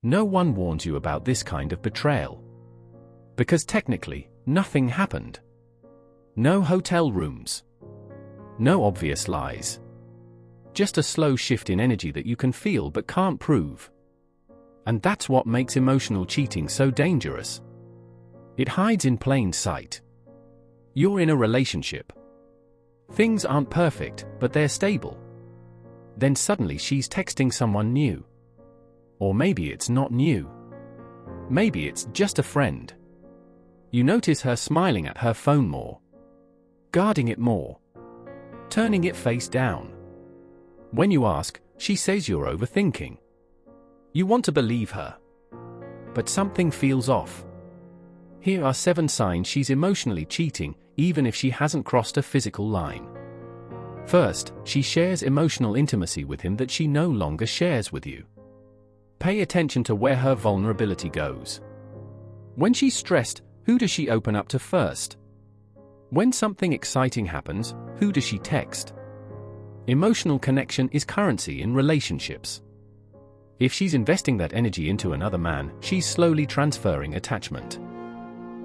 No one warns you about this kind of betrayal. Because technically, nothing happened. No hotel rooms. No obvious lies. Just a slow shift in energy that you can feel but can't prove. And that's what makes emotional cheating so dangerous. It hides in plain sight. You're in a relationship. Things aren't perfect, but they're stable. Then suddenly she's texting someone new. Or maybe it's not new. Maybe it's just a friend. You notice her smiling at her phone more. Guarding it more. Turning it face down. When you ask, she says you're overthinking. You want to believe her. But something feels off. Here are 7 signs she's emotionally cheating, even if she hasn't crossed a physical line. First, she shares emotional intimacy with him that she no longer shares with you. Pay attention to where her vulnerability goes. When she's stressed, who does she open up to first? When something exciting happens, who does she text? Emotional connection is currency in relationships. If she's investing that energy into another man, she's slowly transferring attachment.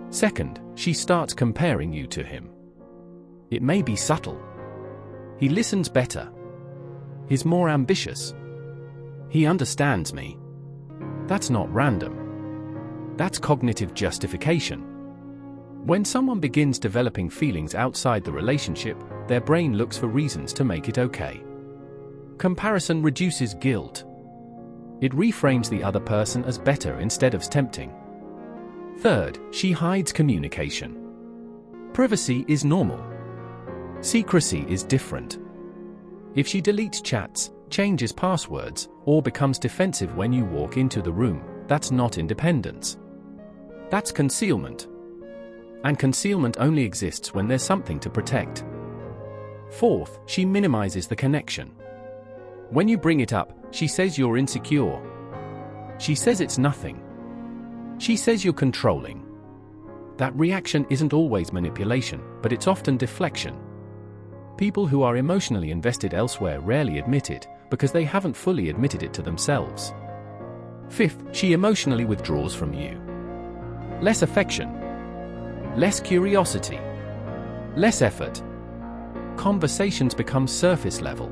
Second, she starts comparing you to him. It may be subtle. He listens better. He's more ambitious. He understands me. That's not random. That's cognitive justification. When someone begins developing feelings outside the relationship, their brain looks for reasons to make it okay. Comparison reduces guilt. It reframes the other person as better instead of tempting. Third, she hides communication. Privacy is normal. Secrecy is different. If she deletes chats, changes passwords, or becomes defensive when you walk into the room, that's not independence. That's concealment. And concealment only exists when there's something to protect. Fourth, she minimizes the connection. When you bring it up, she says you're insecure. She says it's nothing. She says you're controlling. That reaction isn't always manipulation, but it's often deflection. People who are emotionally invested elsewhere rarely admit it, because they haven't fully admitted it to themselves. Fifth, she emotionally withdraws from you. Less affection. Less curiosity. Less effort. Conversations become surface level.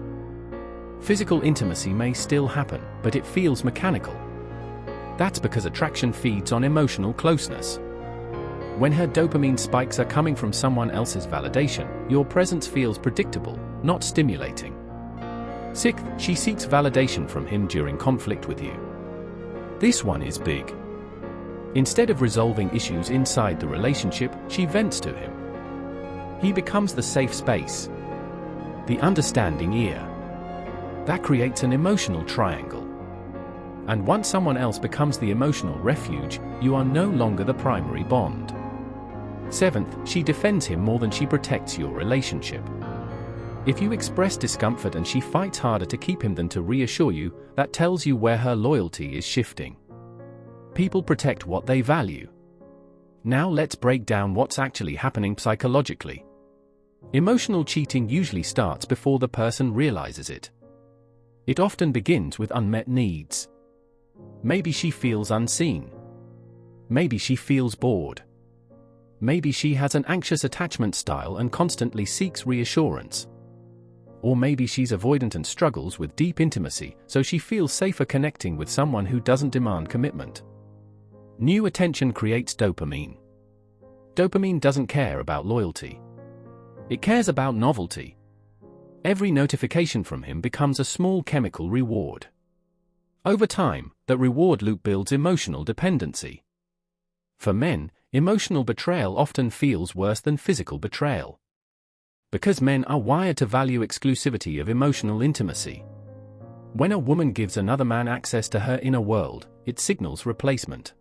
Physical intimacy may still happen, but it feels mechanical. That's because attraction feeds on emotional closeness. When her dopamine spikes are coming from someone else's validation, your presence feels predictable, not stimulating. Sixth, she seeks validation from him during conflict with you. This one is big. Instead of resolving issues inside the relationship, she vents to him. He becomes the safe space. The understanding ear. That creates an emotional triangle. And once someone else becomes the emotional refuge, you are no longer the primary bond. Seventh, she defends him more than she protects your relationship. If you express discomfort and she fights harder to keep him than to reassure you, that tells you where her loyalty is shifting. People protect what they value. Now let's break down what's actually happening psychologically. Emotional cheating usually starts before the person realizes it. It often begins with unmet needs. Maybe she feels unseen. Maybe she feels bored. Maybe she has an anxious attachment style and constantly seeks reassurance. Or maybe she's avoidant and struggles with deep intimacy, so she feels safer connecting with someone who doesn't demand commitment. New attention creates dopamine. Dopamine doesn't care about loyalty. It cares about novelty. Every notification from him becomes a small chemical reward. Over time, that reward loop builds emotional dependency. For men, emotional betrayal often feels worse than physical betrayal. Because men are wired to value exclusivity of emotional intimacy. When a woman gives another man access to her inner world, it signals replacement.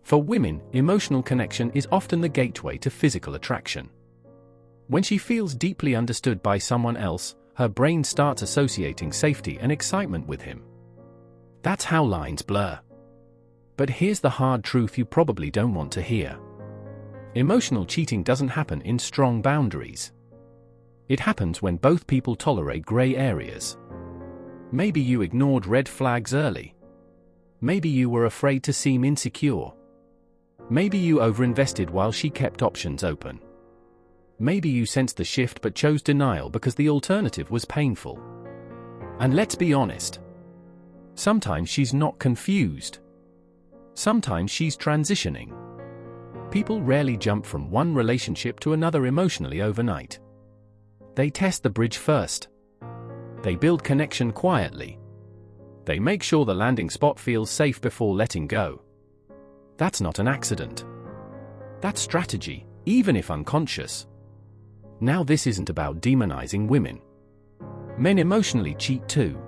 For women, emotional connection is often the gateway to physical attraction. When she feels deeply understood by someone else, her brain starts associating safety and excitement with him. That's how lines blur. But here's the hard truth you probably don't want to hear. Emotional cheating doesn't happen in strong boundaries. It happens when both people tolerate gray areas. Maybe you ignored red flags early. Maybe you were afraid to seem insecure. Maybe you overinvested while she kept options open. Maybe you sensed the shift but chose denial because the alternative was painful. And let's be honest. Sometimes she's not confused. Sometimes she's transitioning. People rarely jump from one relationship to another emotionally overnight. They test the bridge first. They build connection quietly. They make sure the landing spot feels safe before letting go. That's not an accident. That's strategy, even if unconscious. Now, this isn't about demonizing women. Men emotionally cheat too.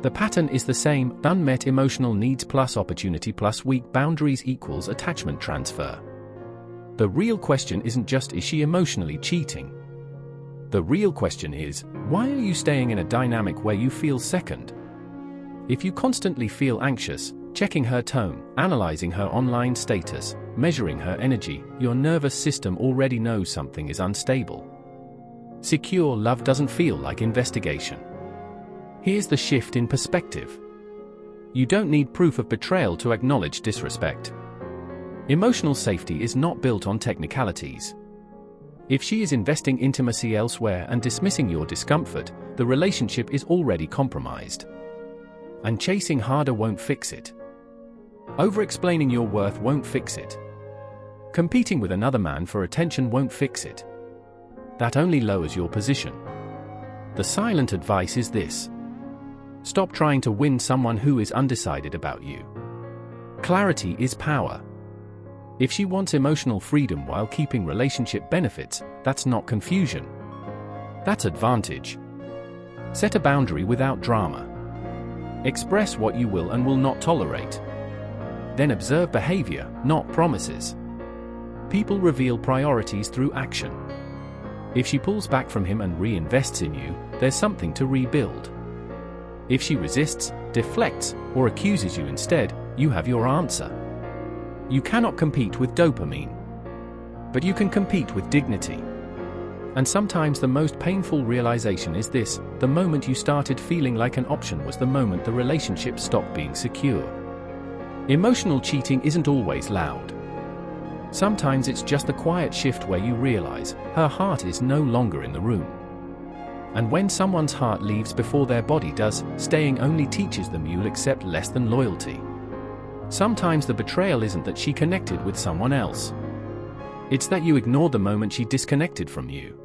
The pattern is the same: unmet emotional needs plus opportunity plus weak boundaries equals attachment transfer. The real question isn't just, is she emotionally cheating? The real question is, why are you staying in a dynamic where you feel second? If you constantly feel anxious, checking her tone, analyzing her online status, measuring her energy, your nervous system already knows something is unstable. Secure love doesn't feel like investigation. Here's the shift in perspective. You don't need proof of betrayal to acknowledge disrespect. Emotional safety is not built on technicalities. If she is investing intimacy elsewhere and dismissing your discomfort, the relationship is already compromised. And chasing harder won't fix it. Over-explaining your worth won't fix it. Competing with another man for attention won't fix it. That only lowers your position. The silent advice is this: stop trying to win someone who is undecided about you. Clarity is power. If she wants emotional freedom while keeping relationship benefits, that's not confusion. That's advantage. Set a boundary without drama. Express what you will and will not tolerate. Then observe behavior, not promises. People reveal priorities through action. If she pulls back from him and reinvests in you, there's something to rebuild. If she resists, deflects, or accuses you instead, you have your answer. You cannot compete with dopamine. But you can compete with dignity. And sometimes the most painful realization is this: the moment you started feeling like an option was the moment the relationship stopped being secure. Emotional cheating isn't always loud. Sometimes it's just the quiet shift where you realize her heart is no longer in the room. And when someone's heart leaves before their body does, staying only teaches them you'll accept less than loyalty. Sometimes the betrayal isn't that she connected with someone else. It's that you ignored the moment she disconnected from you.